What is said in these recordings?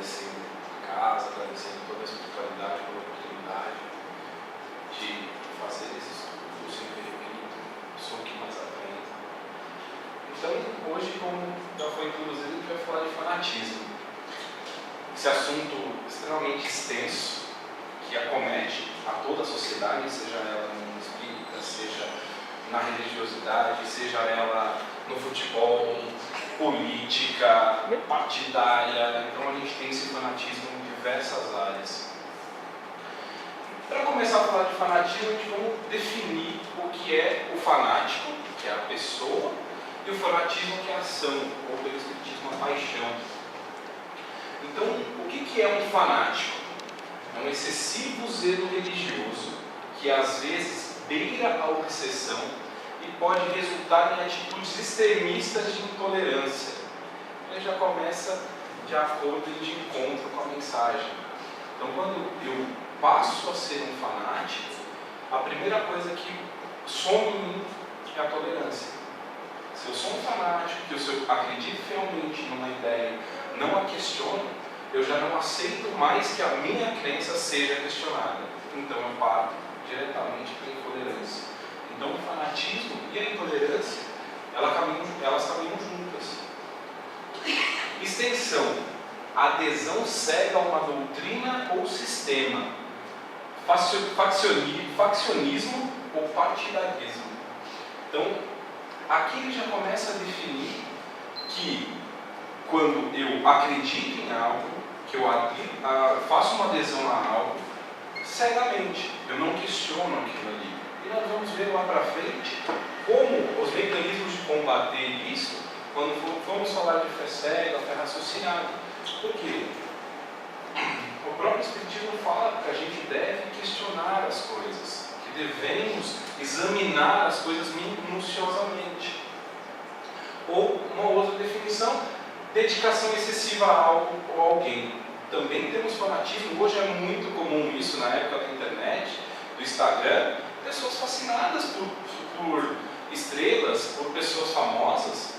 agradecendo a casa, agradecendo toda a espiritualidade pela oportunidade de fazer esse estudo. Eu sempre repito, sou o que mais aprendo. Então, hoje, como já foi introduzido, a gente vai falar de fanatismo. Esse assunto extremamente extenso, que acomete a toda a sociedade, seja ela no mundo espírita, seja na religiosidade, seja ela no futebol, política, partidária. Então a gente tem esse fanatismo em diversas áreas. Para começar a falar de fanatismo, a gente vai definir o que é o fanático, que é a pessoa, e o fanatismo, que é a ação, ou pelo espiritismo, a paixão. Então, o que é um fanático? É um excessivo zelo religioso que às vezes beira a obsessão e pode resultar em atitudes extremistas de intolerância. Ele já começa de acordo e de encontro com a mensagem. Então, quando eu passo a ser um fanático, a primeira coisa que some em mim é a tolerância. Se eu sou um fanático, que eu acredito realmente numa ideia, não a questiono, eu já não aceito mais que a minha crença seja questionada. Então eu parto diretamente para a intolerância. Então o fanatismo e a intolerância, elas caminham juntas. Extensão: adesão cega a uma doutrina ou sistema, faccionismo ou partidarismo. Então, aqui ele já começa a definir que quando eu acredito em algo, que eu faço uma adesão a algo cegamente, eu não questiono aquilo ali. E nós vamos ver lá para frente como os mecanismos de combater isso, quando vamos falar de fé cega, fé raciocinada. Por quê? O próprio Espiritismo fala que a gente deve questionar as coisas, que devemos examinar as coisas minuciosamente. Ou uma outra definição: dedicação excessiva a algo ou a alguém. Também temos fanatismo. Hoje é muito comum isso na época da internet, do Instagram, pessoas fascinadas por estrelas, por pessoas famosas,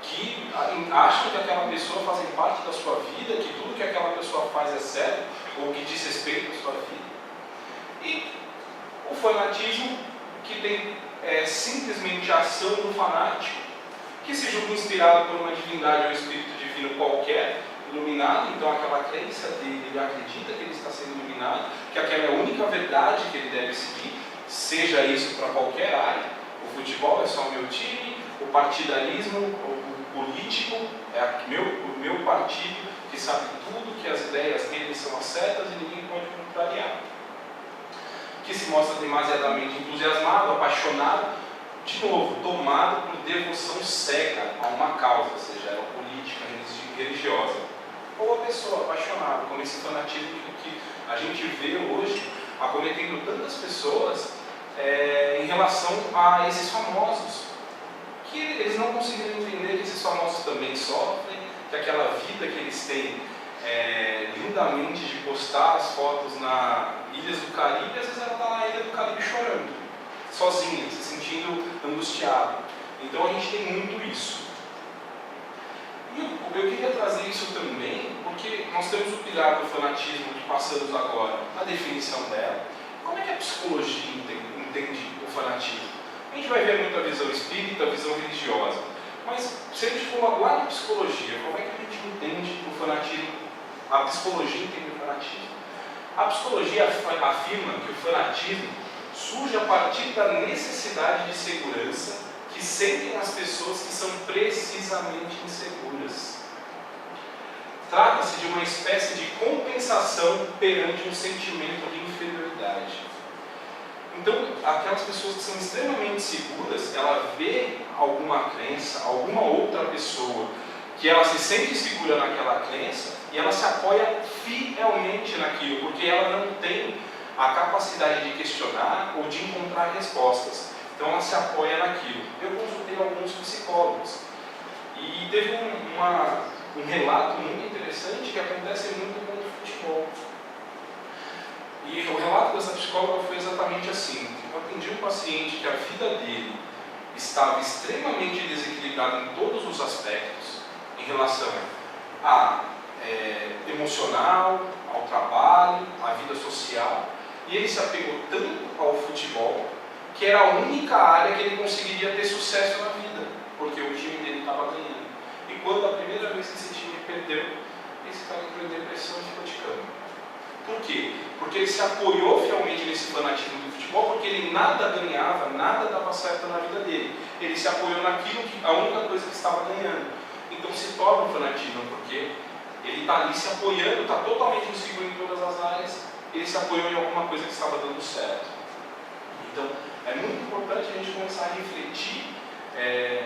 que acham que aquela pessoa faz parte da sua vida, que tudo que aquela pessoa faz é certo, ou que diz respeito à sua vida. E o fanatismo, que tem simplesmente a ação do fanático, que se julga inspirado por uma divindade ou espírito divino qualquer, iluminado. Então aquela crença dele, ele acredita que ele está sendo iluminado, que aquela é a única verdade que ele deve seguir, seja isso para qualquer área. O futebol é só o meu time, o partidarismo, o político é o meu partido, que sabe tudo, que as ideias dele são as certas e ninguém pode contrariar. Que se mostra demasiadamente entusiasmado, apaixonado, de novo, tomado por devoção cega a uma causa, seja ela política, religiosa, ou a pessoa apaixonada, como esse fanatismo que a gente vê hoje acometendo tantas pessoas em relação a esses famosos, que eles não conseguiram entender que esses famosos também sofrem, que aquela vida que eles têm lindamente de postar as fotos na Ilhas do Caribe, às vezes ela está na Ilha do Caribe chorando, sozinha, se sentindo angustiado. Então a gente tem muito isso. E eu queria trazer isso também, porque nós temos o pilar do fanatismo que passamos agora, a definição dela. Como é que a psicologia entende o fanatismo? A gente vai ver muito a visão espírita, a visão religiosa. Mas se a gente for lá na psicologia, como é que a gente entende o fanatismo? A psicologia entende o fanatismo. A psicologia afirma que o fanatismo surge a partir da necessidade de segurança que sentem as pessoas que são precisamente inseguras. Trata-se de uma espécie de compensação perante um sentimento de inferioridade. Então, aquelas pessoas que são extremamente seguras, ela vê alguma crença, alguma outra pessoa, que ela se sente segura naquela crença, e ela se apoia fielmente naquilo, porque ela não tem a capacidade de questionar ou de encontrar respostas. Então ela se apoia naquilo. Eu consultei alguns psicólogos e teve um relato muito interessante que acontece muito com o futebol. E o relato dessa psicóloga foi exatamente assim: eu atendi um paciente que a vida dele estava extremamente desequilibrada em todos os aspectos, em relação a emocional, ao trabalho, à vida social, e ele se apegou tanto ao futebol que era a única área que ele conseguiria ter sucesso na vida, porque o time dele estava ganhando. E quando a primeira vez que esse time perdeu, esse cara entrou em depressão e ficou de cama. Por quê? Porque ele se apoiou fielmente nesse fanatismo do futebol, porque ele nada ganhava, nada dava certo na vida dele. Ele se apoiou naquilo que a única coisa que estava ganhando. Então se torna um fanatismo, porque ele está ali se apoiando, está totalmente inseguro em todas as áreas, ele se apoiou em alguma coisa que estava dando certo. Então é muito importante a gente começar a refletir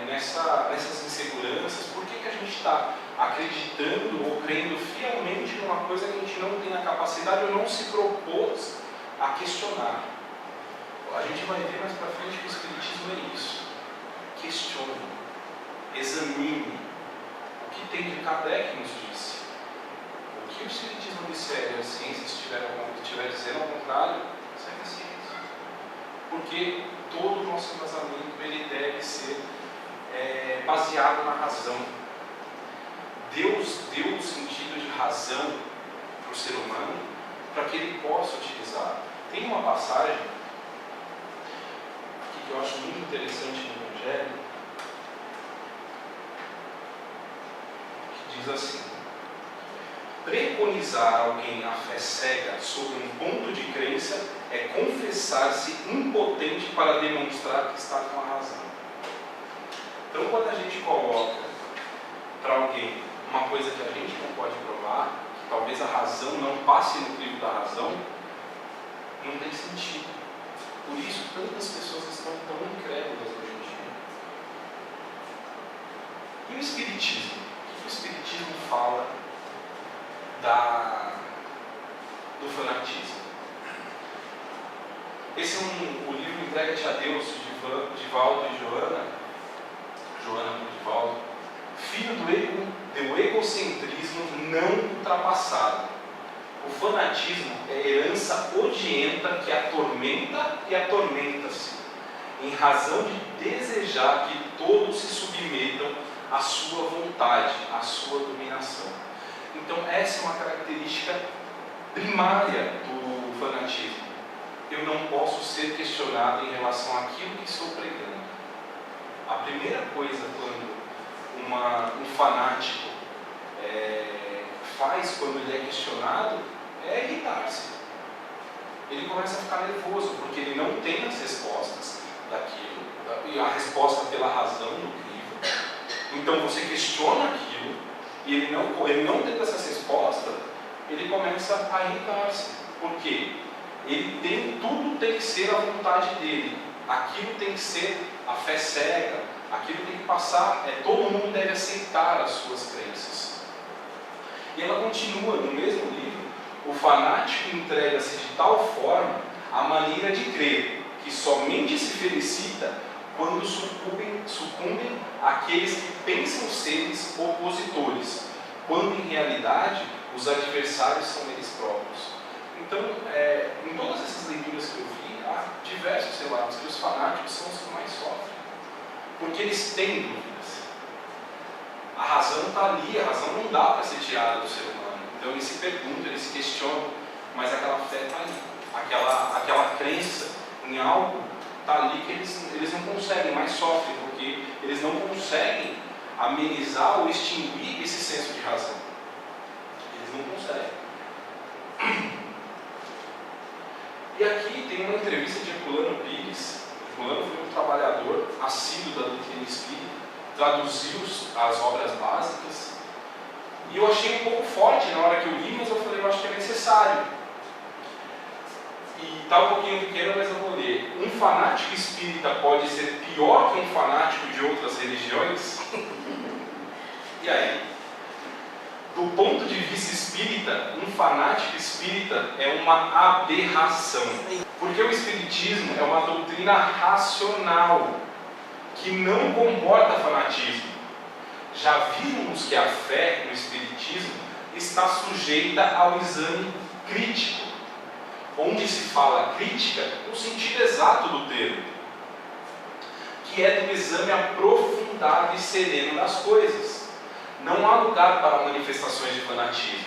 nessas inseguranças. Por que a gente está acreditando ou crendo fielmente numa coisa que a gente não tem a capacidade ou não se propôs a questionar? A gente vai ver mais para frente que o Espiritismo é isso. Questione, examine. O que tem de Kardec nos disse? O que o Espiritismo disser e a ciência estiver dizendo ao contrário, segue a ciência. Porque todo o nosso embasamento ele deve ser baseado na razão. Deus deu o sentido de razão para o ser humano para que ele possa utilizar. Tem uma passagem que eu acho muito interessante no Evangelho, que diz assim: preconizar alguém a fé cega sobre um ponto de crença é confessar-se impotente para demonstrar que está com a razão. Então, quando a gente coloca para alguém uma coisa que a gente não pode provar, que talvez a razão não passe no crivo da razão, não tem sentido. Por isso, tantas pessoas estão tão incrédulas hoje em dia. E o Espiritismo? O que o Espiritismo fala do fanatismo? Esse é o livro Entrega-te a Deus, de Divaldo e Joana por Divaldo, filho do egocentrismo não ultrapassado. O fanatismo é herança odienta que atormenta e atormenta-se, em razão de desejar que todos se submetam à sua vontade, à sua dominação. Então essa é uma característica primária do fanatismo. Eu não posso ser questionado em relação àquilo que estou pregando. A primeira coisa quando um fanático faz quando ele é questionado é irritar-se. Ele começa a ficar nervoso porque ele não tem as respostas daquilo, e a resposta pela razão do crivo. Então você questiona aquilo e ele não tendo essas respostas, ele começa a irritar-se. Por quê? Tudo tem que ser a vontade dele, aquilo tem que ser a fé cega, aquilo tem que passar, todo mundo deve aceitar as suas crenças. E ela continua no mesmo livro: o fanático entrega-se de tal forma à maneira de crer, que somente se felicita quando sucumbem aqueles que pensam seres opositores, quando em realidade os adversários são eles próprios. Então, em todas essas leituras que eu vi, há diversos relatos que os fanáticos são os que mais sofrem, porque eles têm dúvidas. A razão está ali, a razão não dá para ser tirada do ser humano. Então eles se perguntam, eles se questionam, mas aquela fé está ali, aquela crença em algo está ali que eles não conseguem, mais sofrem, porque eles não conseguem amenizar ou extinguir esse senso de razão. Eles não conseguem. E aqui tem uma entrevista de Herculano Pires. Herculano foi um trabalhador assíduo da doutrina espírita, traduziu as obras básicas, e eu achei um pouco forte na hora que eu li, mas eu falei, eu acho que é necessário. E está um pouquinho pequeno, mas eu vou ler. Um fanático espírita pode ser pior que um fanático de outras religiões? E aí? Do ponto de vista espírita, um fanático espírita é uma aberração. Porque o espiritismo é uma doutrina racional, que não comporta fanatismo. Já vimos que a fé no espiritismo está sujeita ao exame crítico, onde se fala crítica no sentido exato do termo, que é do exame aprofundado e sereno das coisas. não há lugar para manifestações de fanatismo.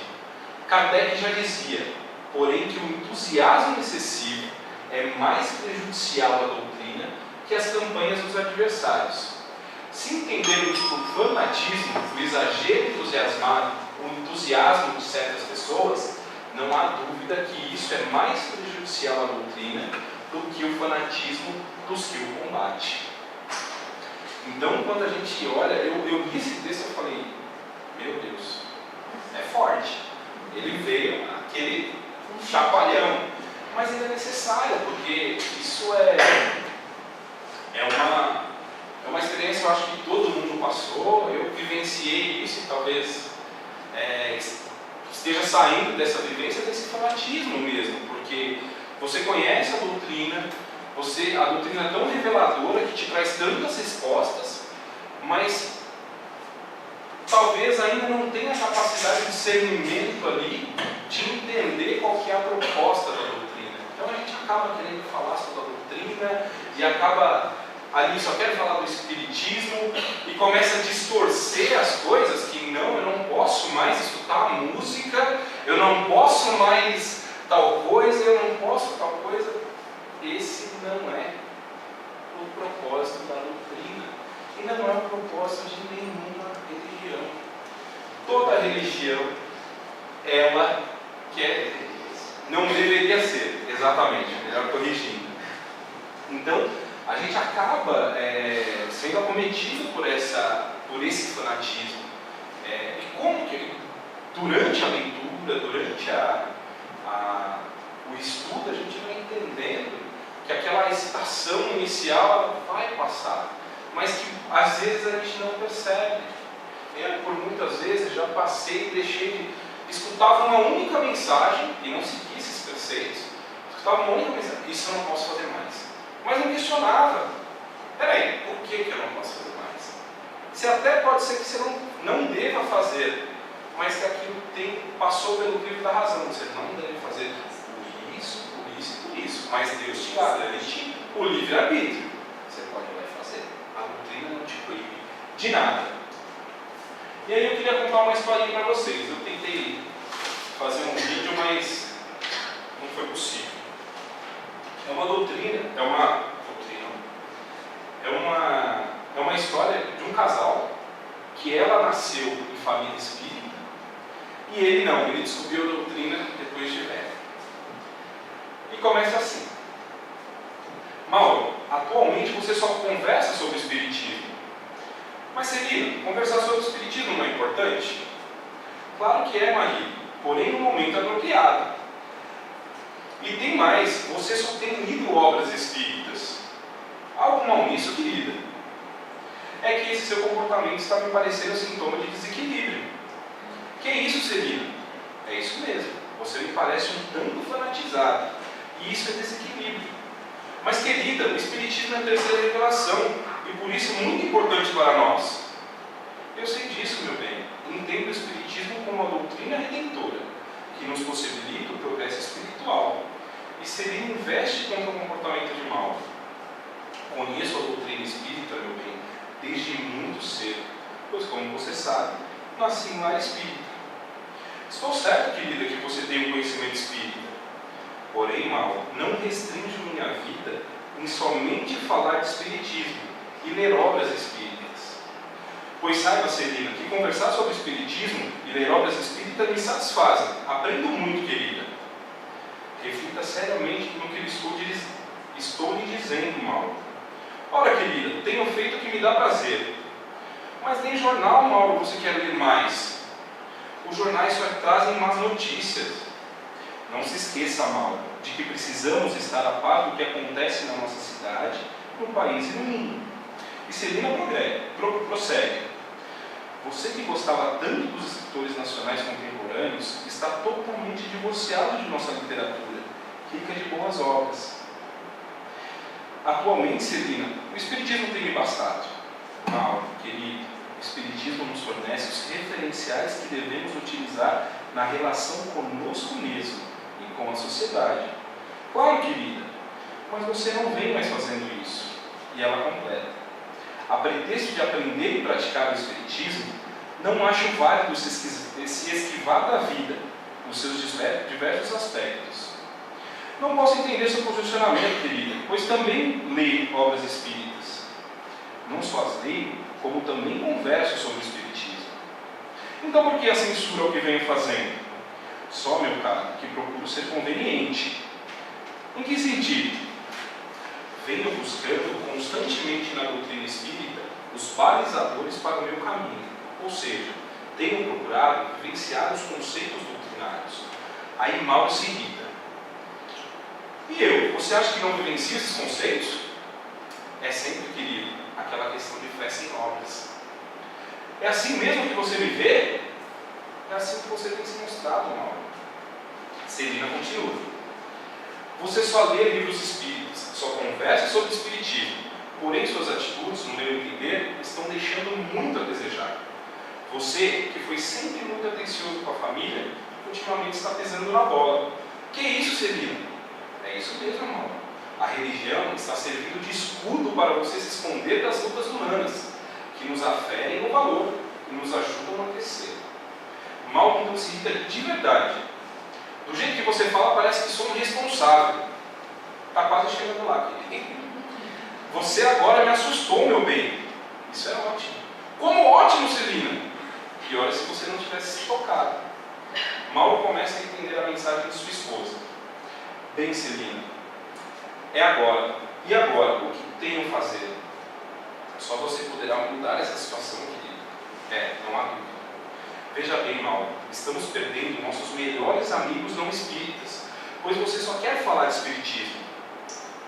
Kardec já dizia, porém, que o entusiasmo excessivo é mais prejudicial à doutrina que as campanhas dos adversários. Se entendermos por fanatismo o exagero entusiasmado, o entusiasmo de certas pessoas, não há dúvida que isso é mais prejudicial à doutrina do que o fanatismo dos que o combate. Então, quando a gente olha, eu li esse texto e falei, meu Deus, é forte. Ele veio aquele chacoalhão, mas ele é necessário, porque isso é uma experiência, eu acho que todo mundo passou. Eu vivenciei isso e talvez esteja saindo dessa vivência, desse fanatismo mesmo, porque você conhece a doutrina, a doutrina é tão reveladora que te traz tantas respostas, mas talvez ainda não tenha a capacidade de discernimento ali, de entender qual que é a proposta da doutrina. Então a gente acaba querendo falar sobre a doutrina e acaba ali só quer falar do espiritismo e começa a distorcer as coisas, que não, eu não posso mais escutar música, eu não posso mais tal coisa, eu não posso tal coisa. Esse não é o propósito da doutrina e não é o propósito de nenhuma religião. Toda religião, ela quer, não deveria ser, exatamente, melhor corrigindo. Então, a gente acaba sendo acometido por esse fanatismo. E como que durante a leitura, durante o estudo, a gente vai entendendo que aquela excitação inicial vai passar, mas que às vezes a gente não percebe. Eu, por muitas vezes, já passei e deixei escutava uma única mensagem e não segui esses preceitos. Escutava uma única mensagem, isso eu não posso fazer mais. Mas não questionava. Peraí, por que eu não posso fazer mais? Se até pode ser que você não deva fazer, mas que aquilo passou pelo crivo da razão. Você não deve fazer por isso, por isso e por isso. Mas Deus te garante o livre-arbítrio. Você pode ir lá e fazer. A doutrina não te proíbe de nada. E aí eu queria contar uma historinha para vocês. Eu tentei fazer um vídeo, mas não foi possível. É uma história de um casal que ela nasceu em família espírita e ele descobriu a doutrina depois de velho. E começa assim: Mauro, atualmente você só conversa sobre o espiritismo. Mas Celina, conversar sobre o espiritismo não é importante? Claro que é, Maria, porém no momento apropriado. E tem mais, você só tem lido obras espíritas. Algo mal nisso, querida? É que esse seu comportamento está me parecendo sintoma de desequilíbrio. Que isso, Celina? É isso mesmo, você me parece um tanto fanatizado. E isso é desequilíbrio. Mas querida, o espiritismo é a terceira revelação e por isso é muito importante para nós. Eu sei disso, meu bem. Entendo o espiritismo como uma doutrina redentora que nos possibilita o progresso espiritual. E Celina investe contra o comportamento de mal. Conheço a doutrina espírita, meu bem, desde muito cedo, pois, como você sabe, nasci em lar espírita. Estou certo, querida, que você tem um conhecimento espírita. Porém, mal, não restringe minha vida em somente falar de espiritismo e ler obras espíritas. Pois saiba, Celina, que conversar sobre espiritismo e ler obras espíritas me satisfazem. Aprendo muito, querida. Reflita seriamente no que estou lhe dizendo, Mauro. Ora, querida, tenho feito o que me dá prazer. Mas nem jornal, Mauro, você quer ler mais. Os jornais só trazem más notícias. Não se esqueça, Mauro, de que precisamos estar a par do que acontece na nossa cidade, no país e no mundo. E Celina prossegue. Você que gostava tanto dos escritores nacionais contemporâneos está totalmente divorciado de nossa literatura, rica de boas obras. Atualmente, Celina, o espiritismo tem me bastado. Mauro, querido, o espiritismo nos fornece os referenciais que devemos utilizar na relação conosco mesmo e com a sociedade. Claro, querida, mas você não vem mais fazendo isso. E ela completa. A pretexto de aprender e praticar o espiritismo, não acho válido se esquivar da vida, nos seus diversos aspectos. Não posso entender seu posicionamento, querida, pois também leio obras espíritas. Não só as leio, como também converso sobre o espiritismo. Então por que a censura ao que venho fazendo? Só, meu caro, que procuro ser conveniente. Em que sentido? Venho buscando constantemente na doutrina espírita os balizadores para o meu caminho, ou seja, tenho procurado vivenciar os conceitos doutrinários. Aí Mauro se irrita. E eu? Você acha que não vivencio esses conceitos? É sempre, querido, aquela questão de fé sem obras. É assim mesmo que você me vê? É assim que você tem se mostrado, Mauro. Celina continua. Você só lê livros espíritas, só conversa sobre espiritismo, porém suas atitudes, no meu entender, estão deixando muito a desejar. Você, que foi sempre muito atencioso com a família, ultimamente está pisando na bola. Que isso, Celina? É isso mesmo, irmão. A religião está servindo de escudo para você se esconder das lutas humanas, que nos aferem o valor e nos ajudam a crescer. Mal então se irrita de verdade. Do jeito que você fala, parece que sou um responsável. Está quase chegando lá, querido. Você agora me assustou, meu bem. Isso é ótimo. Como ótimo, Celina? Pior é se você não tivesse se tocado. Mal começa a entender a mensagem de sua esposa. Bem, Celina, é agora. E agora? O que tenho a fazer? Só você poderá mudar essa situação, querido. Não há dúvida. Veja bem, Mauro, estamos perdendo nossos melhores amigos não espíritas, pois você só quer falar de espiritismo.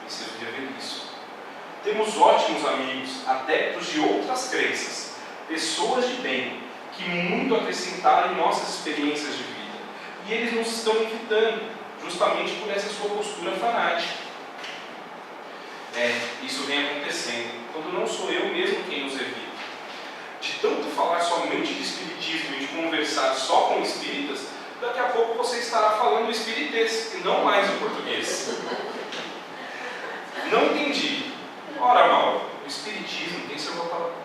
Preciso de ver isso. Temos ótimos amigos, adeptos de outras crenças, pessoas de bem, que muito acrescentaram em nossas experiências de vida. E eles nos estão evitando, justamente por essa sua postura fanática. Isso vem acontecendo, quando não sou eu mesmo quem nos evita. De tanto falar somente de espiritismo e de conversar só com espíritas, daqui a pouco você estará falando espiritês e não mais o português. Não entendi. Ora, Mauro, o espiritismo tem seu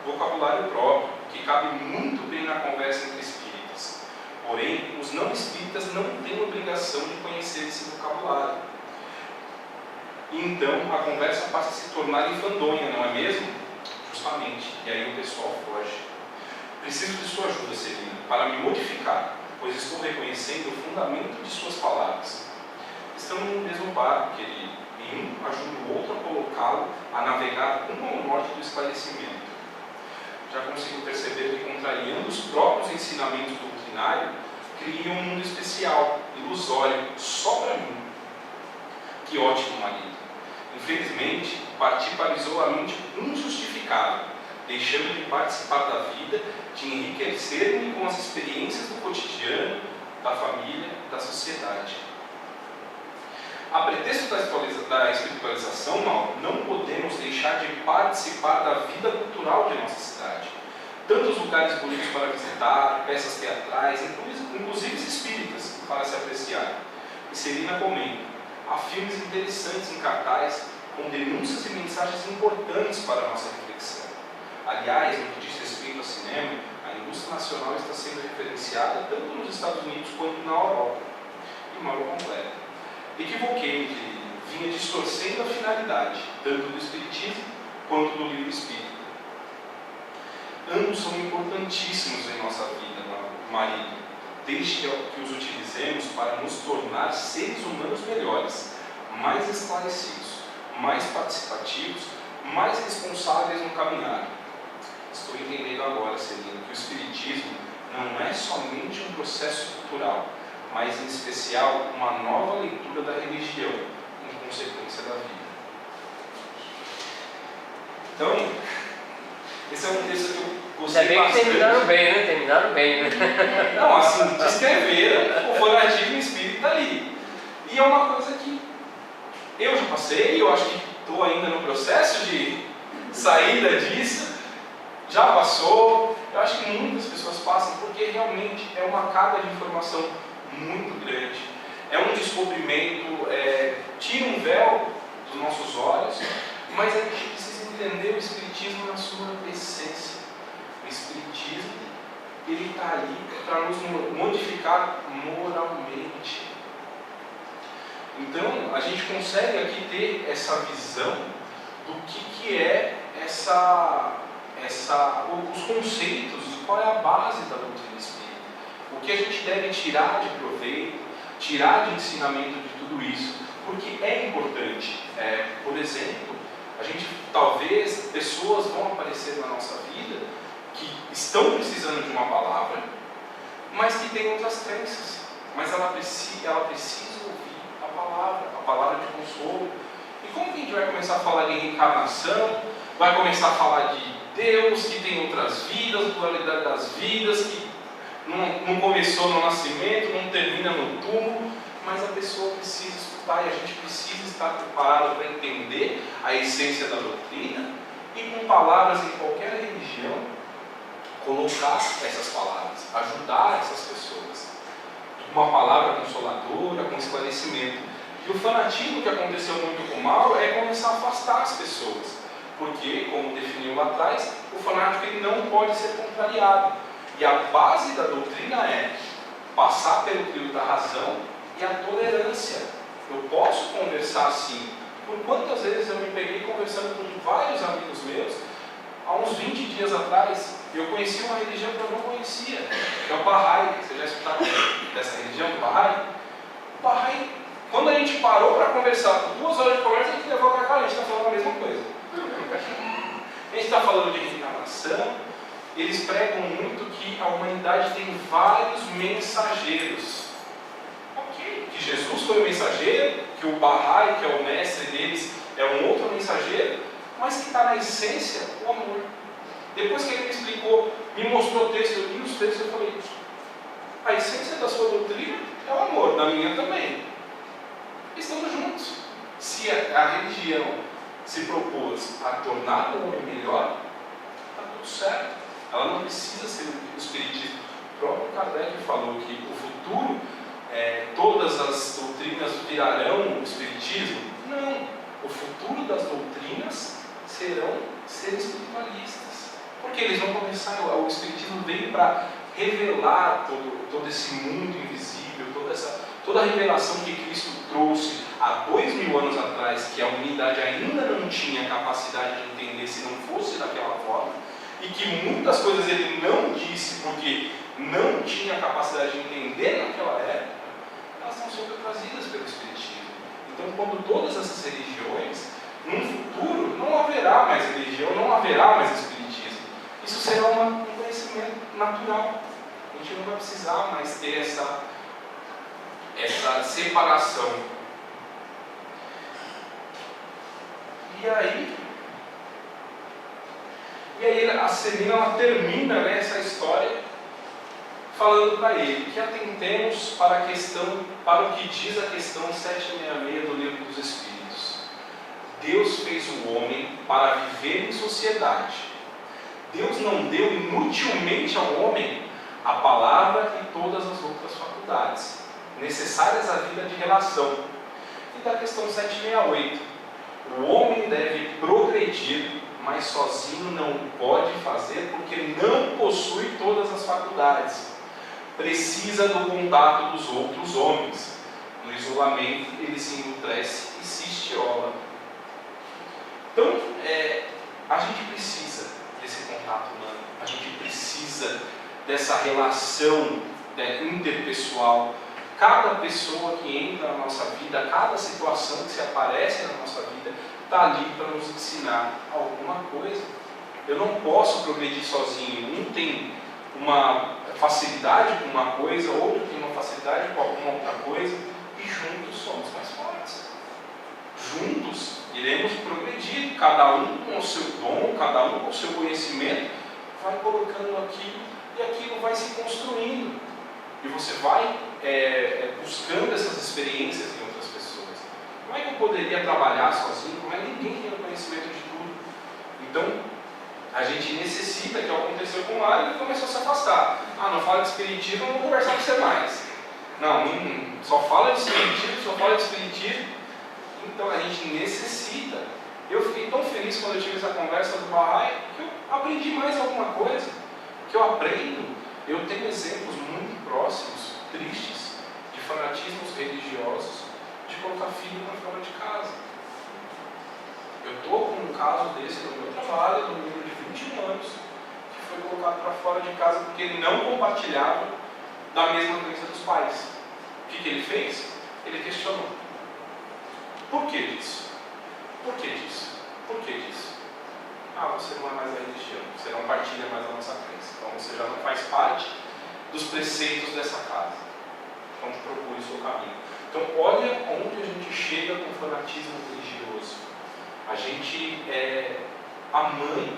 vocabulário próprio, que cabe muito bem na conversa entre espíritas. Porém, os não espíritas não têm obrigação de conhecer esse vocabulário. E então a conversa passa a se tornar enfadonha, não é mesmo? Justamente. E aí o pessoal foge. Preciso de sua ajuda, Celina, para me modificar, pois estou reconhecendo o fundamento de suas palavras. Estamos no mesmo barco, querido, e um ajuda o outro a colocá-lo a navegar rumo ao norte do esclarecimento. Já consigo perceber que, contrariando os próprios ensinamentos doutrinários, cria um mundo especial, ilusório, só para mim. Que ótimo, marido. Infelizmente, parti para o isolamento injustificável, deixando de participar da vida, de enriquecer-me com as experiências do cotidiano, da família, da sociedade. A pretexto da espiritualização, Mauro, não podemos deixar de participar da vida cultural de nossa cidade. Tantos lugares bonitos para visitar, peças teatrais, inclusive espíritas, para se apreciar. E Celina comenta, há filmes interessantes em cartaz, com denúncias e mensagens importantes para a nossa reflexão. Aliás, no que diz respeito ao cinema, a indústria nacional está sendo referenciada tanto nos Estados Unidos quanto na Europa. E Mauro completa. Equivoquei-me, querido. Vinha distorcendo a finalidade, tanto do espiritismo quanto do livro espírita. Ambos são importantíssimos em nossa vida, marido, desde que os utilizemos para nos tornar seres humanos melhores, mais esclarecidos, mais participativos, mais responsáveis no caminhar. Estou entendendo agora, Celina, que o espiritismo não é somente um processo cultural, mas em especial uma nova leitura da religião, em consequência da vida. Então, esse é um texto que eu gostei bastante. Ainda bem que terminaram bem, né? Terminaram bem, né? Não, assim, descreveram o fanaticismo espírita ali. E é uma coisa que eu já passei, eu acho que estou ainda no processo de saída disso, já passou, eu acho que muitas pessoas passam, porque realmente é uma carga de informação muito grande, é um descobrimento, tira um véu dos nossos olhos, mas a gente precisa entender o Espiritismo na sua essência. O Espiritismo ele está ali para nos modificar moralmente. Então, a gente consegue aqui ter essa visão do que é os conceitos, qual é a base da doutrina espírita. O que a gente deve tirar de proveito, tirar de ensinamento de tudo isso, porque é importante. Por exemplo, talvez pessoas vão aparecer na nossa vida que estão precisando de uma palavra, mas que têm outras crenças. Mas ela precisa ouvir a palavra de consolo. E como que a gente vai começar a falar de reencarnação, vai começar a falar de Deus, que tem outras vidas, dualidade das vidas, que não começou no nascimento, não termina no túmulo, mas a pessoa precisa escutar e a gente precisa estar preparado para entender a essência da doutrina e com palavras em qualquer religião, colocar essas palavras, ajudar essas pessoas. Uma palavra consoladora, com esclarecimento. E o fanatismo que aconteceu muito com o Mauro é começar a afastar as pessoas. Porque, como definiu lá atrás, o fanático ele não pode ser contrariado. E a base da doutrina é passar pelo crivo da razão e a tolerância. Eu posso conversar assim. Por quantas vezes eu me peguei conversando com vários amigos meus, há uns 20 dias atrás, eu conheci uma religião que eu não conhecia, que é o Bahá'í. Você já escutaram dessa religião, do Bahá'í? O Bahá'í, quando a gente parou para conversar, por 2 horas de conversa, a gente levou para cá, a gente está falando a mesma coisa. A gente está falando de reencarnação. Eles pregam muito que a humanidade tem vários mensageiros. Ok, que Jesus foi o mensageiro, que o Bahá'í, que é o mestre deles, é um outro mensageiro, mas que está na essência o amor. Depois que ele me explicou, me mostrou o texto, eu li os textos, eu falei, a essência da sua doutrina é o amor, da minha também. Estamos juntos. Se a religião se propôs a tornar o homem melhor, está tudo certo. Ela não precisa ser o espiritismo. O próprio Kardec falou que o futuro, todas as doutrinas virarão o espiritismo. Não. O futuro das doutrinas serão ser espiritualistas. Porque eles vão começar, o espiritismo veio para revelar todo esse mundo invisível, toda a revelação que Cristo trouxe há 2000 anos atrás, que a humanidade ainda não tinha capacidade de entender se não fosse daquela forma, e que muitas coisas ele não disse porque não tinha capacidade de entender naquela época, elas estão sendo trazidas pelo espiritismo. Então, quando todas essas religiões, num futuro, não haverá mais religião, não haverá mais espiritismo. Isso será um conhecimento natural. A gente não vai precisar mais ter essa separação. E aí a Celina ela termina essa história falando para ele que atentemos para o que diz a questão 766 do Livro dos Espíritos. Deus fez o homem para viver em sociedade. Deus não deu inutilmente ao homem a palavra e todas as outras faculdades necessárias à vida de relação. E da questão 768, o homem deve progredir, mas sozinho não pode fazer porque não possui todas as faculdades. Precisa do contato dos outros homens. No isolamento ele se emudrece e se estiola. Então, a gente precisa desse contato humano, a gente precisa dessa relação interpessoal. Cada pessoa que entra na nossa vida, cada situação que se aparece na nossa vida, está ali para nos ensinar alguma coisa. Eu não posso progredir sozinho. Um tem uma facilidade com uma coisa, outro tem uma facilidade com alguma outra coisa, e juntos somos mais fortes. Juntos iremos progredir, cada um com o seu dom, cada um com o seu conhecimento, vai colocando aquilo e aquilo vai se construindo. E você vai buscando essas experiências em outras pessoas. Como é que eu poderia trabalhar sozinho? Como é que ninguém tem o conhecimento de tudo? Então, a gente necessita, que aconteceu com o Mário, ele começou a se afastar. Não fala de espiritismo, não vou conversar com você mais. Não, só fala de espiritismo, só fala de espiritismo. Então, a gente necessita. Eu fiquei tão feliz quando eu tive essa conversa do Bahá'í, que eu aprendi mais alguma coisa, que eu aprendo Eu tenho exemplos muito próximos, tristes, de fanatismos religiosos, de colocar filho para fora de casa. Eu estou com um caso desse no meu trabalho, de um menino de 21 anos, que foi colocado para fora de casa porque ele não compartilhava da mesma crença dos pais. O que ele fez? Ele questionou. Por que disso? Por que disso? Por que disso? Ah, você não é mais a religião, você não partilha mais a nossa crença, então você já não faz parte dos preceitos dessa casa. Então procure o seu caminho. Então olha onde a gente chega com o fanatismo religioso. A gente é a mãe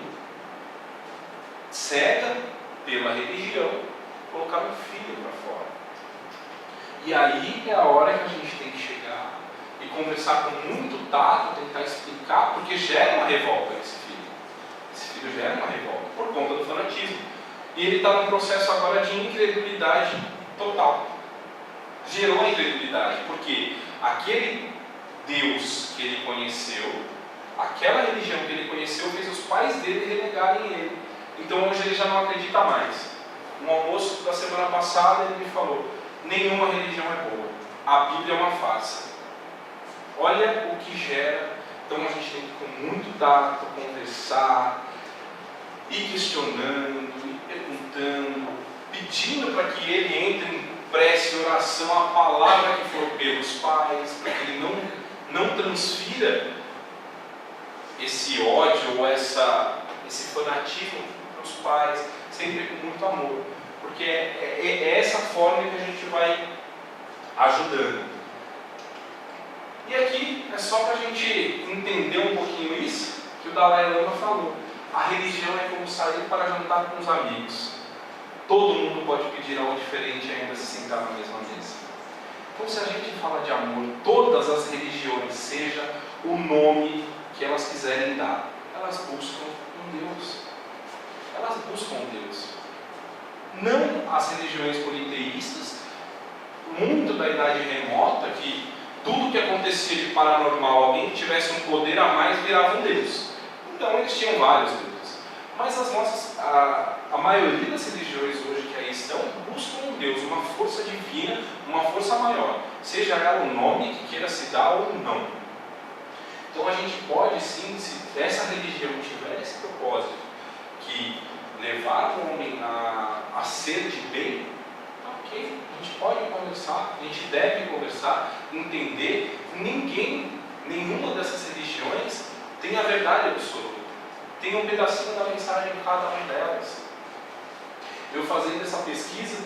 cega pela religião, colocar um filho para fora. E aí é a hora que a gente tem que chegar e conversar com muito tato, tentar explicar, porque gera uma revolta nesse filho. Esse filho gera uma revolta por conta do fanatismo. E ele está num processo agora de incredulidade total. Gerou a incredulidade, porque aquele Deus que ele conheceu, aquela religião que ele conheceu, fez os pais dele renegarem ele. Então hoje ele já não acredita mais. No almoço da semana passada ele me falou: nenhuma religião é boa, a Bíblia é uma farsa. Olha o que gera. Então a gente tem que com muito tato conversar, ir questionando, ir perguntando, pedindo para que ele entre em prece e oração a palavra que for pelos pais, para que ele não transfira esse ódio ou esse fanatismo para os pais, sempre com muito amor, porque é essa forma que a gente vai ajudando. E aqui é só para a gente entender um pouquinho isso que o Dalai Lama falou. A religião é como sair para jantar com os amigos. Todo mundo pode pedir algo diferente e ainda se sentar na mesma mesa. Então, se a gente fala de amor, todas as religiões, seja o nome que elas quiserem dar, elas buscam um Deus. Elas buscam um Deus. Não as religiões politeístas, muito da idade remota, que tudo que acontecia de paranormal, alguém que tivesse um poder a mais virava um Deus. Então eles tinham vários deuses. Mas a maioria das religiões hoje que aí estão, buscam um Deus, uma força divina, uma força maior. Seja ela o nome que queira se dar ou não. Então a gente pode sim, se essa religião tiver esse propósito, que levar o homem a ser de bem, ok, a gente pode conversar, a gente deve conversar, entender. Nenhuma dessas religiões tem a verdade absoluta. Tem um pedacinho da mensagem em cada uma delas. Eu fazendo essa pesquisa,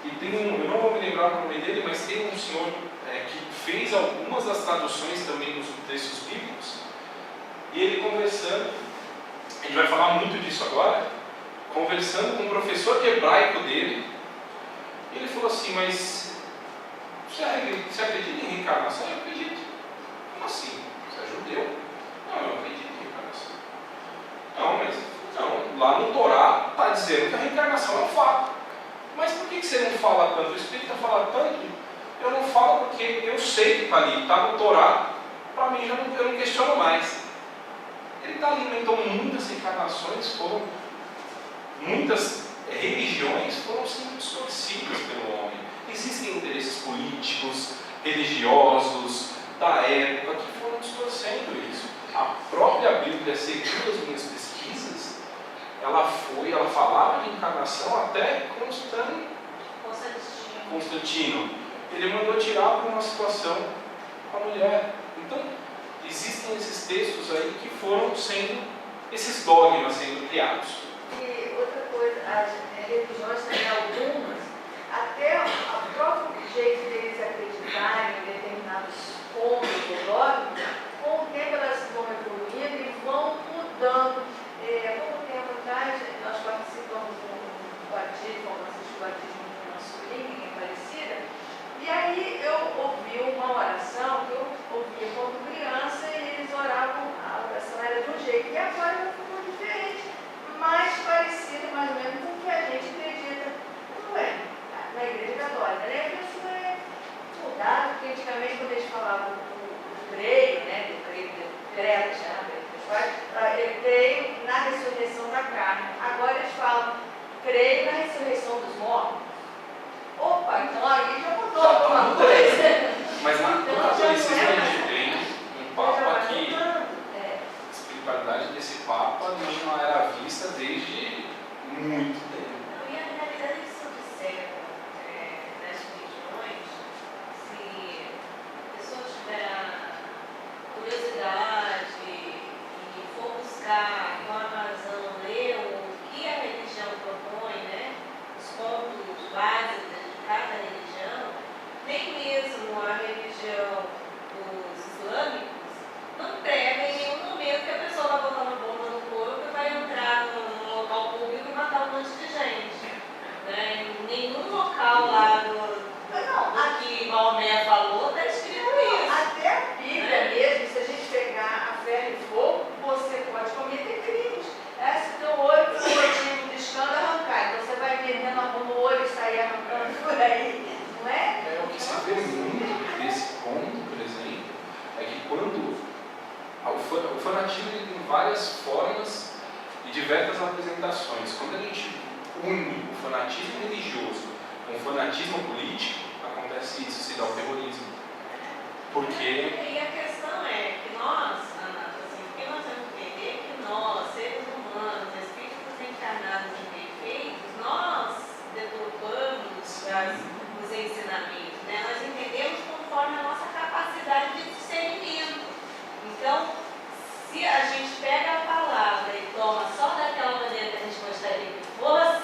e eu não vou me lembrar o nome dele, mas tem um senhor que fez algumas das traduções também dos textos bíblicos, e ele conversando, a gente vai falar muito disso agora, conversando com um professor hebraico dele, e ele falou assim: mas você acredita em reencarnação? Eu acredito. Como assim? Você é judeu? Não, eu acredito em reencarnação. Não, mas não, lá no Torá está dizendo que a reencarnação é um fato. Mas por que você não fala tanto? O Espírito fala tanto? Eu não falo porque eu sei que está ali, está no Torá. Para mim, eu não questiono mais. Ele alimentou muitas reencarnações, muitas religiões foram sendo distorcidas pelo homem. Existem interesses políticos, religiosos, da época, que foram distorcendo isso. A própria Bíblia, segundo as minhas pesquisas, ela falava de encarnação até Constantino. Ele mandou tirar por uma situação com a mulher. Então, existem esses textos aí que foram sendo, esses dogmas sendo criados. E outra coisa, as religiões têm algumas, até o próprio jeito deles acreditarem em determinados pontos do dogma, com o tempo elas vão evoluindo e vão mudando. Pouco tempo atrás, nós participamos de um batismo, um batismo de uma sobrinha em Aparecida, e aí eu ouvi uma oração que eu ouvia quando criança, e eles oravam, a oração era de um jeito, e agora ficou diferente, mais parecido mais ou menos com o que a gente acredita, não é? Na igreja católica, né? A pessoa é mudada, porque antigamente quando eles falavam do creio, né? Do creio direto, eu creio na ressurreição da carne. Agora eles falam, creio na ressurreição dos várias formas e diversas apresentações. Quando a gente une o fanatismo religioso com o fanatismo político, acontece isso, se dá o terrorismo. Porque... E a questão é que nós, assim, o que nós temos que entender é que nós, seres humanos, espíritos encarnados imperfeitos, nós deturpamos os ensinamentos, né? Nós entendemos conforme a nossa capacidade de discernimento. Então, se a gente pega a palavra e toma só daquela maneira que a gente gostaria que fosse,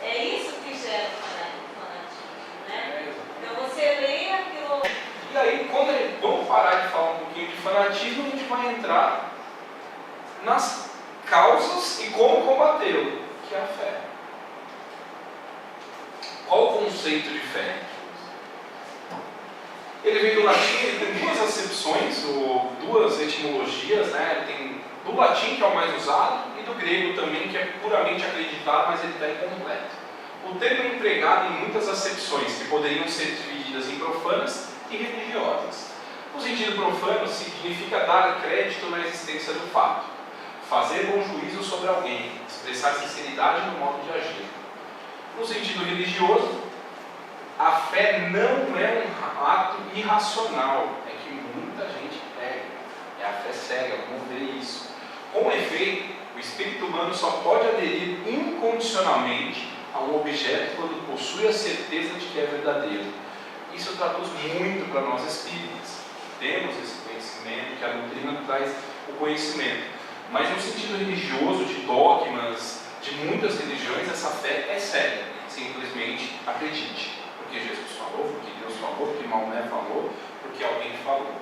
é isso que gera o fanatismo, né? Então você lê aquilo. E aí, vamos parar de falar um pouquinho de fanatismo, a gente vai entrar nas causas e como combatê-lo, que é a fé. Qual o conceito de fé? Ele vem do latim, ele tem duas acepções, ou duas etimologias, né? Ele tem do latim, que é o mais usado, e do grego também, que é puramente acreditado, mas ele está incompleto. O termo é empregado em muitas acepções, que poderiam ser divididas em profanas e religiosas. No sentido profano, significa dar crédito na existência do fato, fazer bom juízo sobre alguém, expressar sinceridade no modo de agir. No sentido religioso, a fé não é um ato irracional, é que muita gente pega, é a fé cega, vamos ver isso. Com efeito, o espírito humano só pode aderir incondicionalmente a um objeto quando possui a certeza de que é verdadeiro. Isso traduz muito para nós espíritas. Temos esse conhecimento, que a doutrina traz o conhecimento. Mas no sentido religioso, de dogmas, de muitas religiões, essa fé é séria. Simplesmente acredite. Porque Jesus falou, porque Deus falou, porque Maomé falou, porque alguém falou.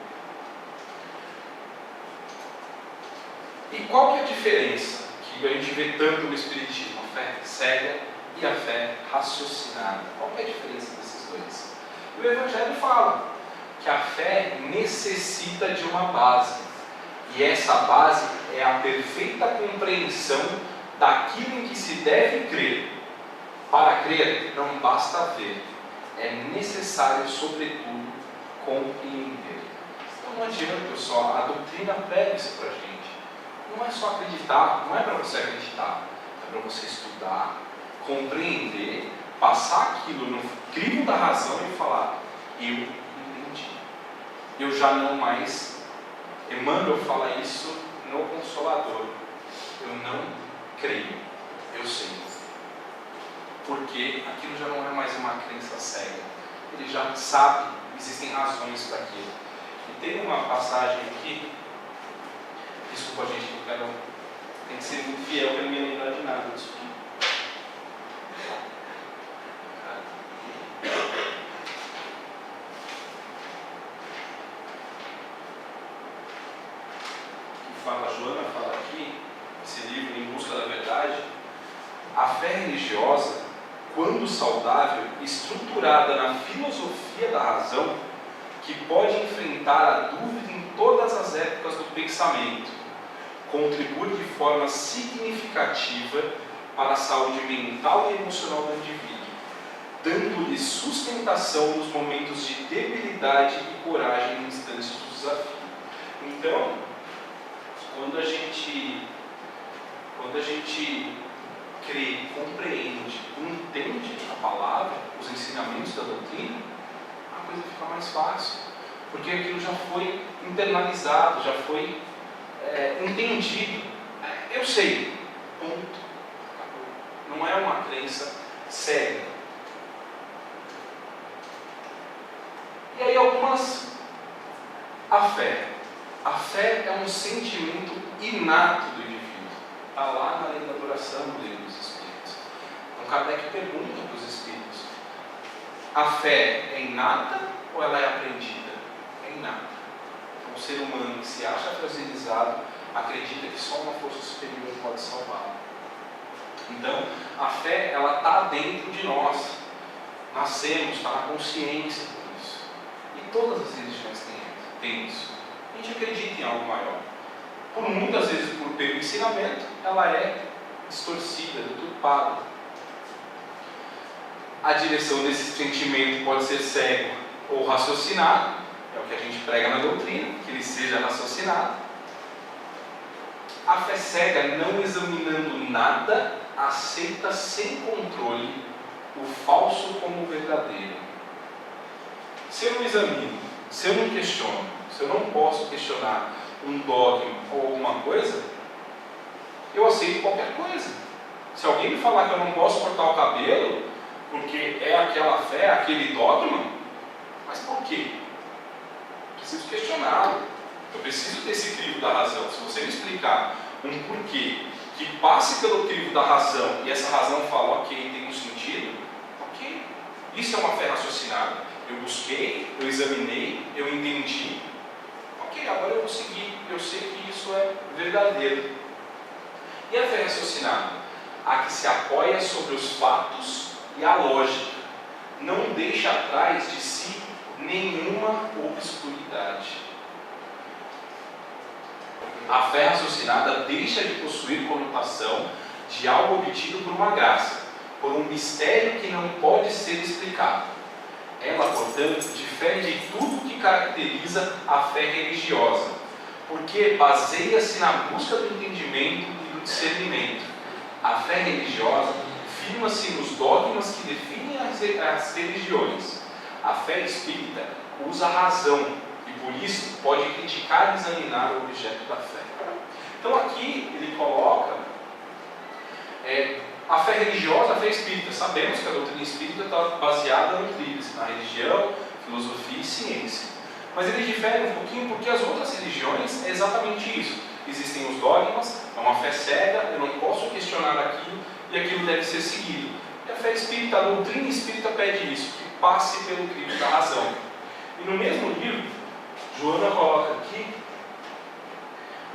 E qual que é a diferença que a gente vê tanto no Espiritismo? A fé cega e a fé raciocinada. Qual que é a diferença desses dois? O Evangelho fala que a fé necessita de uma base. E essa base é a perfeita compreensão daquilo em que se deve crer. Para crer, não basta ver. É necessário, sobretudo, compreender. Então não adianta só, a doutrina prega isso para a gente. Não é só acreditar, não é para você acreditar, é para você estudar, compreender, passar aquilo no crivo da razão e falar, eu entendi. Eu já não mais, Emmanuel fala isso no Consolador, eu não creio, eu sei. Porque aquilo já não é mais uma crença cega. Ele já sabe, existem razões para aquilo. E tem uma passagem aqui, desculpa gente, que eu quero, tem que ser muito fiel para não me lembrar de nada disso aqui. A Joana fala aqui, esse livro Em Busca da Verdade, a fé religiosa, quando saudável, estruturada na filosofia da razão, que pode enfrentar a dúvida em todas as épocas do pensamento, contribui de forma significativa para a saúde mental e emocional do indivíduo, dando-lhe sustentação nos momentos de debilidade e coragem em instantes do desafio. Então, quando a gente crê, compreende, entende a palavra, os ensinamentos da doutrina, a coisa fica mais fácil, porque aquilo já foi internalizado, já foi entendido. Eu sei, ponto. Não é uma crença cega. E aí a fé. A fé é um sentimento inato do indivíduo. Está lá na lei da adoração do livro dos Espíritos. Então Kardec pergunta para os Espíritos: a fé é inata ou ela é aprendida? É inata. Então, o ser humano que se acha fragilizado acredita que só uma força superior pode salvá-lo. Então, a fé, ela está dentro de nós. Nascemos, está na consciência por isso. E todas as religiões têm isso. A gente acredita em algo maior. Muitas vezes, pelo ensinamento, ela é distorcida, deturpada. A direção desse sentimento pode ser cego ou raciocinado, é o que a gente prega na doutrina, que ele seja raciocinado. A fé cega, não examinando nada, aceita sem controle o falso como o verdadeiro. Se eu não examino, se eu não questiono, se eu não posso questionar um dogma ou alguma coisa, eu aceito qualquer coisa. Se alguém me falar que eu não posso cortar o cabelo, porque é aquela fé, aquele dogma, mas por quê? Preciso questioná-lo. Eu preciso desse crivo da razão. Se você me explicar um porquê que passe pelo crivo da razão e essa razão fala, ok, tem um sentido, ok. Isso é uma fé raciocinada. Eu busquei, eu examinei, eu entendi, ok, agora eu vou seguir. Eu sei que isso é verdadeiro. E a fé raciocinada? A que se apoia sobre os fatos e a lógica. Não deixa atrás de si nenhuma obscuridade. A fé raciocinada deixa de possuir conotação de algo obtido por uma graça, por um mistério que não pode ser explicado. Ela, portanto, difere de tudo que caracteriza a fé religiosa, porque baseia-se na busca do entendimento e do discernimento. A fé religiosa firma-se nos dogmas que definem as religiões. A fé espírita usa a razão e, por isso, pode criticar e examinar o objeto da fé. Então, aqui ele coloca a fé religiosa, a fé espírita. Sabemos que a doutrina espírita está baseada no tríplice, na religião, filosofia e ciência. Mas ele difere um pouquinho porque as outras religiões é exatamente isso. Existem os dogmas, é uma fé cega, eu não posso questionar aquilo e aquilo deve ser seguido. E a fé espírita, a doutrina espírita pede isso, que passe pelo crivo da razão. E no mesmo livro, Joana coloca aqui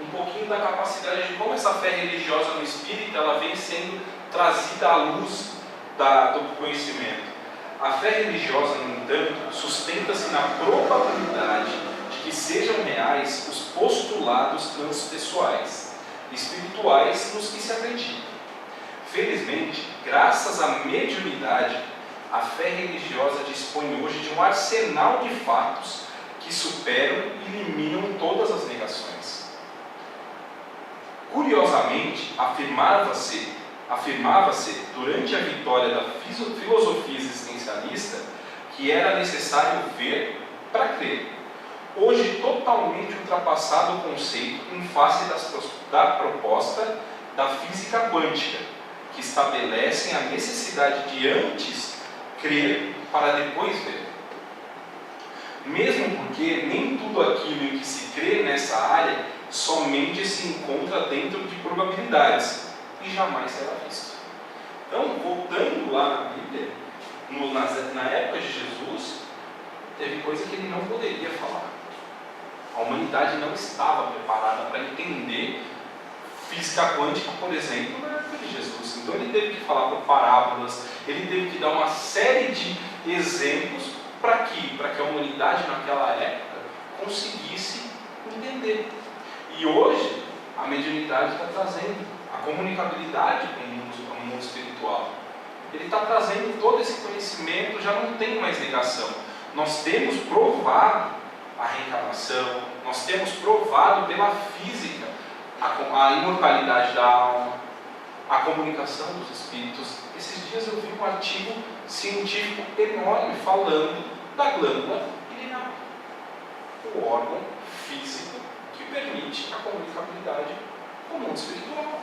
um pouquinho da capacidade de como essa fé religiosa no espírita ela vem sendo trazida à luz do conhecimento. A fé religiosa, no entanto, sustenta-se na probabilidade de que sejam reais os postulados transpessoais, espirituais nos que se acredita. Felizmente, graças à mediunidade, a fé religiosa dispõe hoje de um arsenal de fatos que superam e eliminam todas as negações. Curiosamente, afirmava-se durante a vitória da filosofia existencialista que era necessário ver para crer. Hoje, totalmente ultrapassado o conceito em face da proposta da física quântica, que estabelecem a necessidade de antes crer para depois ver. Mesmo porque nem tudo aquilo em que se crê nessa área somente se encontra dentro de probabilidades e jamais será visto. Então, voltando lá na Bíblia, na época de Jesus, teve coisa que ele não poderia falar. A humanidade não estava preparada para entender física quântica, por exemplo, na época de Jesus. Então ele teve que falar por parábolas, ele teve que dar uma série de exemplos para que a humanidade naquela época conseguisse entender. E hoje a mediunidade está trazendo a comunicabilidade com o mundo espiritual. Ele está trazendo todo esse conhecimento, já não tem mais negação. Nós temos provado a reencarnação, nós temos provado pela física a imortalidade da alma, a comunicação dos espíritos. Esses dias eu vi um artigo científico enorme falando da glândula pineal, o órgão físico que permite a comunicabilidade com o mundo espiritual.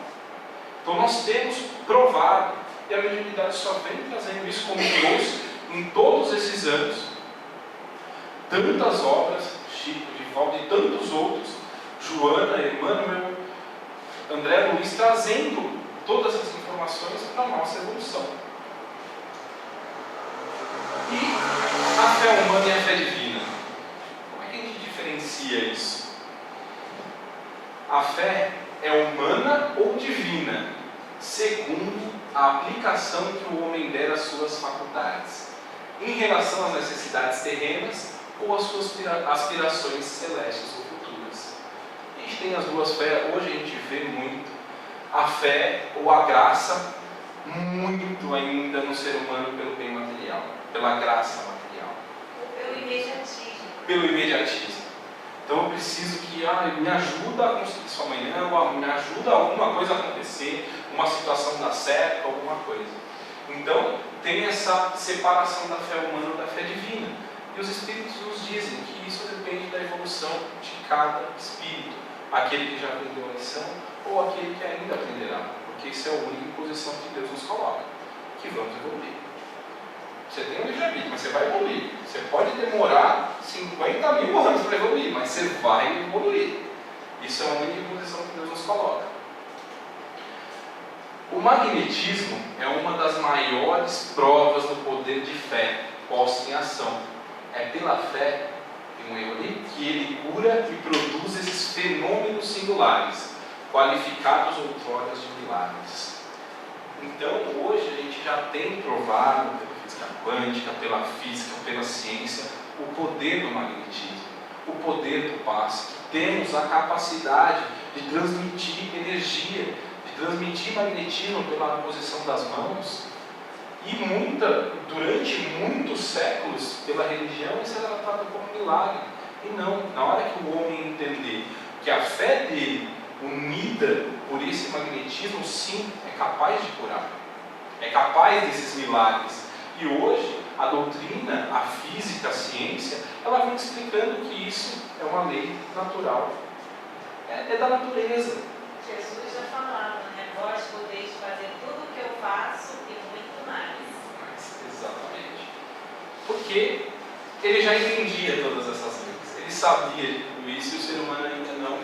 Então nós temos provado, e a mediunidade só vem trazendo isso como trouxe em todos esses anos, tantas obras, Chico, Divaldo e tantos outros, Joana, Emmanuel, André Luiz, trazendo todas as informações para a nossa evolução. E a fé humana e a fé divina? Como é que a gente diferencia isso? A fé é humana ou divina, segundo a aplicação que o homem der às suas faculdades, em relação às necessidades terrenas ou às suas aspirações celestes ou futuras. A gente tem as duas fés, hoje a gente vê muito a fé ou a graça muito ainda no ser humano pelo bem material, pela graça material. Ou pelo imediatismo. Pelo imediatismo. Então eu preciso que me ajuda a conseguir isso amanhã, ou me ajuda alguma coisa a acontecer, uma situação dar certo, alguma coisa. Então tem essa separação da fé humana da fé divina. E os Espíritos nos dizem que isso depende da evolução de cada Espírito. Aquele que já aprendeu a lição ou aquele que ainda aprenderá. Porque isso é a única posição que Deus nos coloca. Que vamos evoluir. Você tem um livre-arbítrio, mas você vai evoluir. Você pode demorar 50 mil anos para evoluir, mas você vai evoluir. Isso é a única posição que Deus nos coloca. O magnetismo é uma das maiores provas do poder de fé posta em ação. É pela fé, tem um erro ali, que ele cura e produz esses fenômenos singulares, qualificados outrora de milagres. Então, hoje a gente já tem provado pela física quântica, pela física, pela ciência, o poder do magnetismo, o poder do passe. Temos a capacidade de transmitir energia, de transmitir magnetismo pela posição das mãos. E durante muitos séculos, pela religião, isso era tratado como milagre. E não, na hora que o homem entender que a fé dele, unida por esse magnetismo, sim, é capaz de curar. É capaz desses milagres. E hoje, a doutrina, a física, a ciência, ela vem explicando que isso é uma lei natural. É da natureza. Jesus já falava, né? Vós podeis fazer tudo o que eu faço e muito mais. Exatamente. Porque ele já entendia todas essas leis. Ele sabia de tudo isso e o ser humano ainda não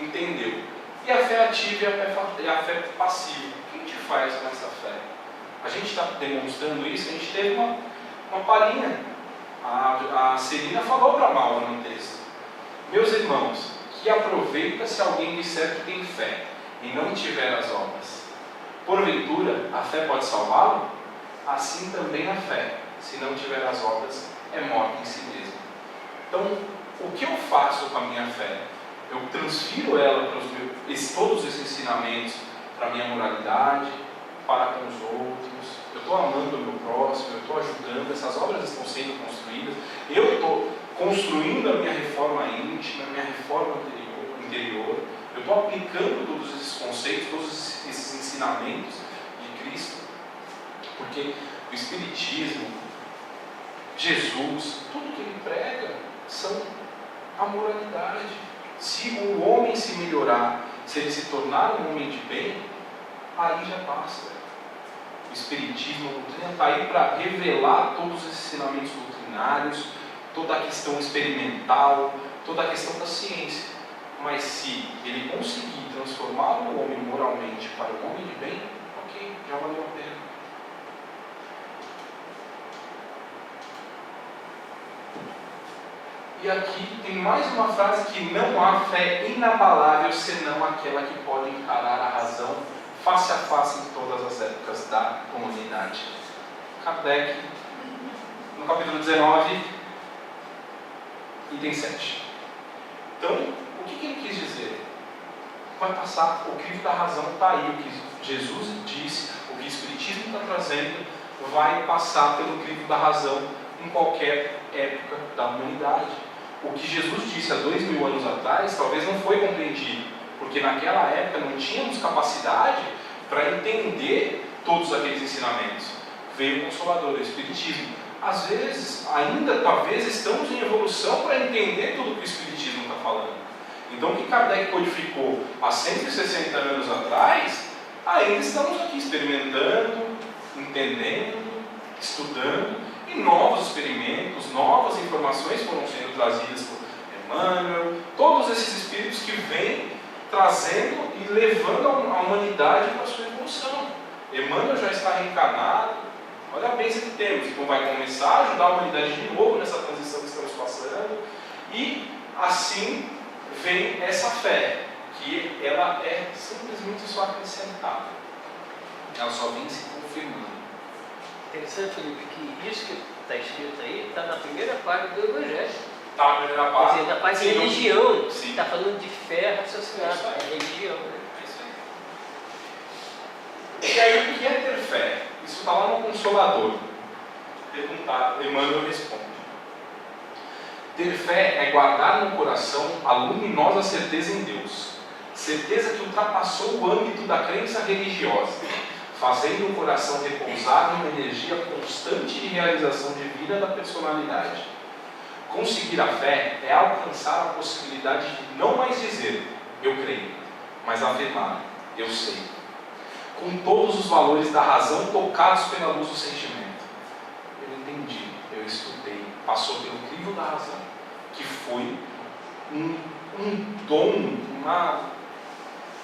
entendeu. E a fé ativa e a fé passiva. O que a gente faz com essa fé? A gente está demonstrando isso, a gente teve uma palhinha. A Celina falou para Mauro no texto. Meus irmãos, que aproveita se alguém disser que tem fé e não tiver as obras. Porventura, a fé pode salvá-lo? Assim também a fé, se não tiver as obras, é morta em si mesma. Então, o que eu faço com a minha fé? Eu transfiro ela para todos esses ensinamentos, para a minha moralidade, para com os outros. Eu estou amando o meu próximo, eu estou ajudando, essas obras estão sendo construídas. Eu estou construindo a minha reforma íntima, a minha reforma interior. Eu estou aplicando todos esses conceitos, todos esses ensinamentos de Cristo. Porque o Espiritismo, Jesus, tudo que ele prega são a moralidade. Se o homem se melhorar, se ele se tornar um homem de bem, aí já basta. O Espiritismo, a doutrina está aí para revelar todos os ensinamentos doutrinários, toda a questão experimental, toda a questão da ciência. Mas se ele conseguir transformar o homem moralmente para um homem de bem, ok, já valeu a pena. E aqui tem mais uma frase que não há fé inabalável senão aquela que pode encarar a razão face a face em todas as épocas da comunidade. Kardec, no capítulo 19, item 7. Então, o que ele quis dizer? Vai passar, o crivo da razão está aí, o que Jesus disse, o que o Espiritismo está trazendo, vai passar pelo crivo da razão em qualquer época da humanidade. O que Jesus disse há 2000 anos atrás, talvez não foi compreendido, porque naquela época não tínhamos capacidade para entender todos aqueles ensinamentos. Veio o Consolador, o Espiritismo. Às vezes, ainda talvez estamos em evolução para entender tudo que o Espiritismo está falando. Então, o que Kardec codificou há 160 anos atrás, ainda estamos aqui experimentando, entendendo, estudando, e novos experimentos, novas informações foram sendo trazidas por Emmanuel, todos esses espíritos que vêm trazendo e levando a humanidade para a sua evolução. Emmanuel já está reencarnado, olha a bênção que temos, então vai começar a ajudar a humanidade de novo nessa transição que estamos passando, e assim vem essa fé, que ela é simplesmente só acrescentada, ela só vem se confirmando. Interessante, Felipe, que isso que está escrito aí está na primeira parte do Evangelho. Está na primeira Quer parte. dizer, na parte de religião. Sim. Está falando de fé raciocinada, é religião. Né? É isso aí. E aí, o que é ter fé? Isso está lá no Consolador. Perguntar, Emmanuel responde. Ter fé é guardar no coração a luminosa certeza em Deus, certeza que ultrapassou o âmbito da crença religiosa, fazendo o coração repousar numa energia constante de realização divina da personalidade. Conseguir a fé é alcançar a possibilidade de não mais dizer, eu creio, mas afirmar, eu sei. Com todos os valores da razão tocados pela luz do sentimento. Eu entendi, eu estudei, passou pelo crivo da razão, que foi um dom,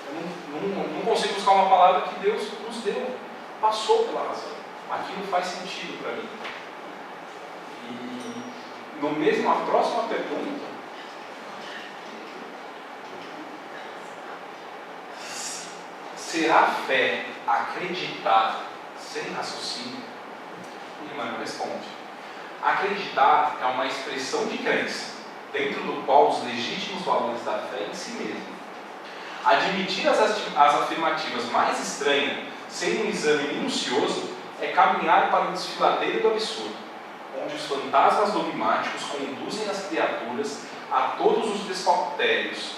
eu não consigo buscar uma palavra que Deus nos deu, passou pela razão. Aquilo faz sentido para mim. E a próxima pergunta, será fé acreditar sem raciocínio? Emmanuel responde: acreditar é uma expressão de crença, dentro do qual os legítimos valores da fé em si mesmo. Admitir as afirmativas mais estranhas, sem um exame minucioso, é caminhar para o desfiladeiro do absurdo, onde os fantasmas dogmáticos conduzem as criaturas a todos os despautérios,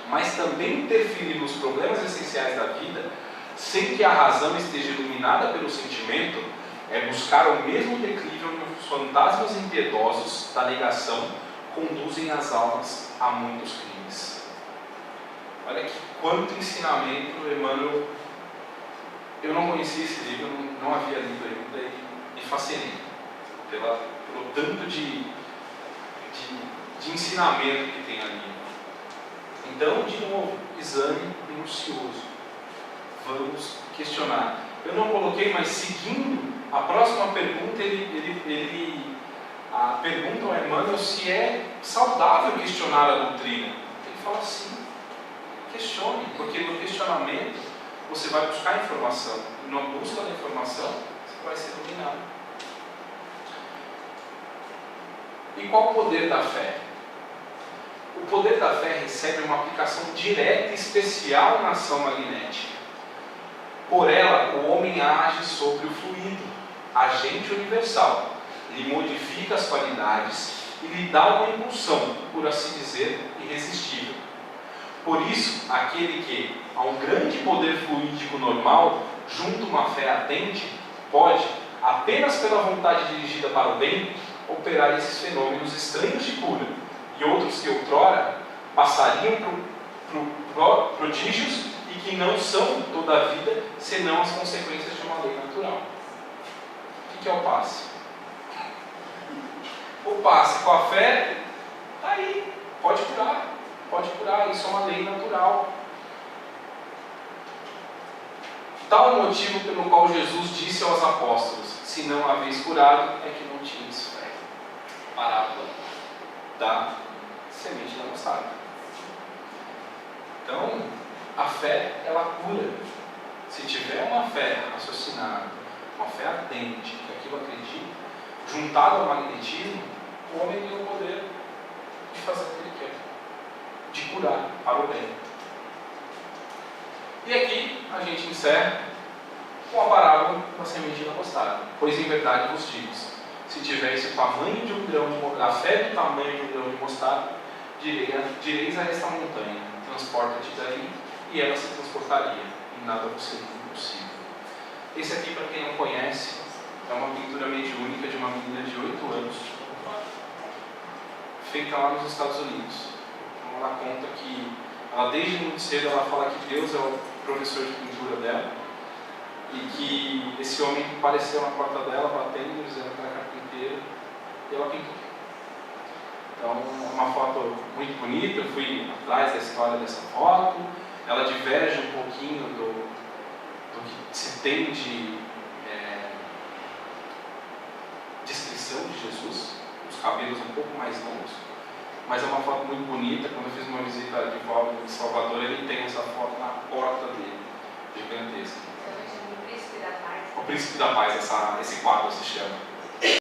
mas também interferir nos problemas essenciais da vida, sem que a razão esteja iluminada pelo sentimento, é buscar o mesmo declive onde os fantasmas impiedosos da negação conduzem as almas a muitos crimes. Olha que quanto ensinamento, Emmanuel. Eu não conhecia esse livro, não havia lido ainda e me fascinei pelo tanto de ensinamento que tem ali. Então, de novo, exame minucioso. Vamos questionar. Eu não coloquei, mas seguindo a próxima pergunta, a pergunta ao Emmanuel se é saudável questionar a doutrina. Ele fala sim, questione, porque no questionamento você vai buscar informação. E na busca da informação, você vai ser iluminado. E qual o poder da fé? O poder da fé recebe uma aplicação direta e especial na ação magnética. Por ela, o homem age sobre o fluido, agente universal, lhe modifica as qualidades e lhe dá uma impulsão, por assim dizer, irresistível. Por isso, aquele que, a um grande poder fluídico normal, junto uma fé atente, pode, apenas pela vontade dirigida para o bem, operar esses fenômenos estranhos de cura, e outros que outrora passariam por prodígios e que não são toda a vida, senão as consequências de uma lei natural. O que é o passe? O passe com a fé, está aí, pode curar, isso é uma lei natural. Tal o motivo pelo qual Jesus disse aos apóstolos: se não haveis curado, é que não tinhas fé. Parábola da semente da mostarda. Então, a fé, ela cura. Se tiver uma fé raciocinada, uma fé atente, que aquilo acredita, juntado ao magnetismo, o homem tem o poder de fazer o que ele quer, de curar para o bem. E aqui a gente encerra com a parábola da semente da mostarda. Pois em verdade vos digo, se tivesse o tamanho de um grão de mostarda, a fé do tamanho de um grão de mostarda, direis a esta montanha: transporta-te daí, e ela se transportaria, e nada vos seria impossível. Esse aqui, para quem não conhece, é uma pintura mediúnica de uma menina de 8 anos, feita lá nos Estados Unidos. Então, ela conta que, ela desde muito cedo, ela fala que Deus é o professor de pintura dela, e que esse homem apareceu na porta dela, batendo, dizendo que era carpinteiro, e ela pintou. Então, é uma foto muito bonita. Eu fui atrás da história dessa foto. Ela diverge um pouquinho do que se tem de descrição de Jesus, os cabelos um pouco mais longos, mas é uma foto muito bonita. Quando eu fiz uma visita de volta em Salvador, ele tem essa foto na porta dele, gigantesca. O Príncipe da Paz. O Príncipe da Paz, esse quadro se chama.